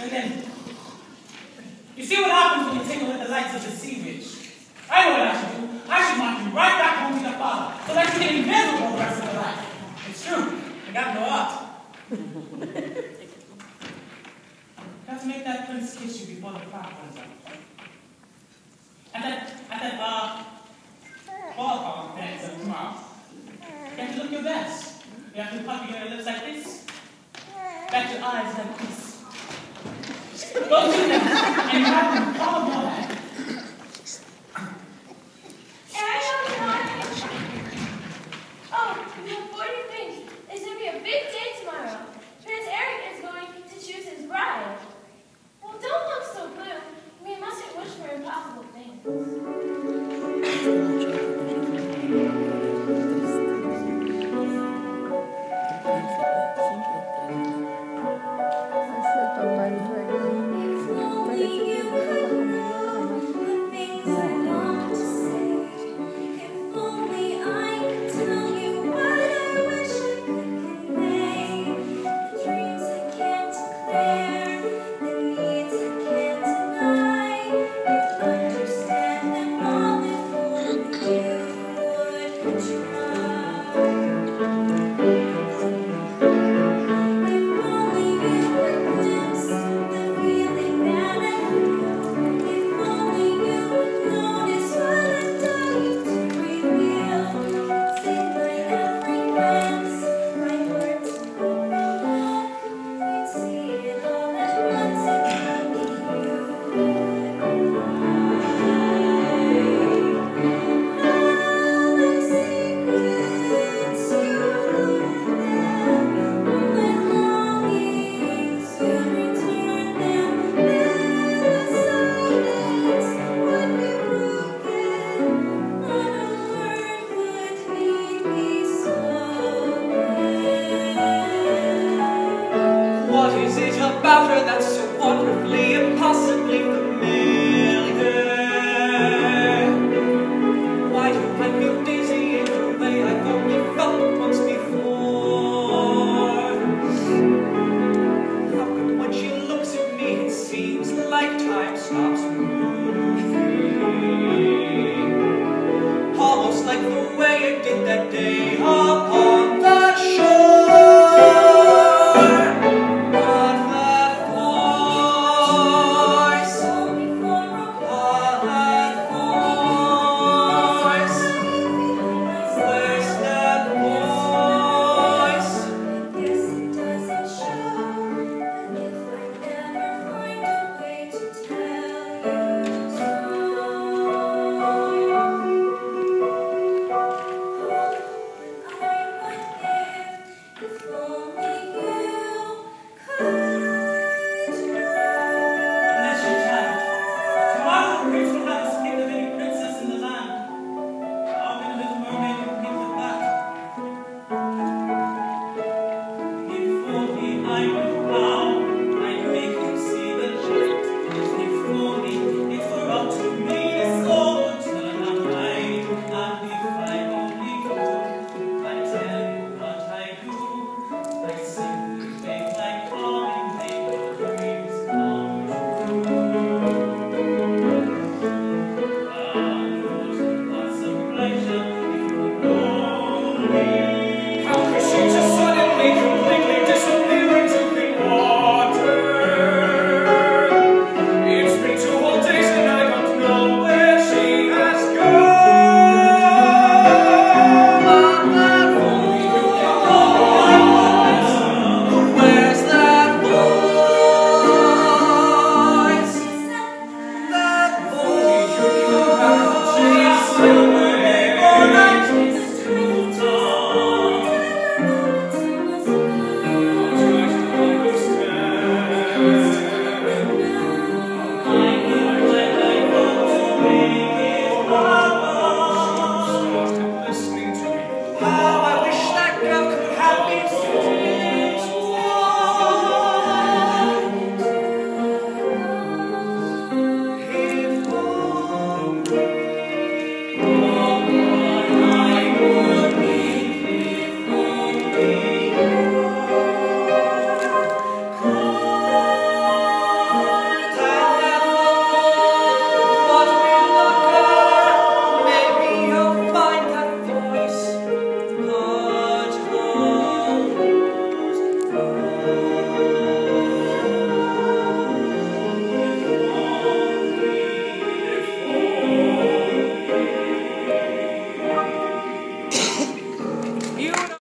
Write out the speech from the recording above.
And then, you see what happens when you tingle at the lights of the sea witch? I know what I should do. I should march you right back home to your father, so that you can be miserable the rest of your life. It's true. I got no art. You have to make that prince kiss you before the clock runs out. At that ball dance tomorrow, you have to look your best. You have to puff your lips like this. Back your eyes like this. Go to them, and you have them call them all that. Oh, we have 40 things. It's going to be a big day tomorrow. Prince Eric is going to choose his bride. Well, don't look so blue. We mustn't wish for impossible things. I will bow.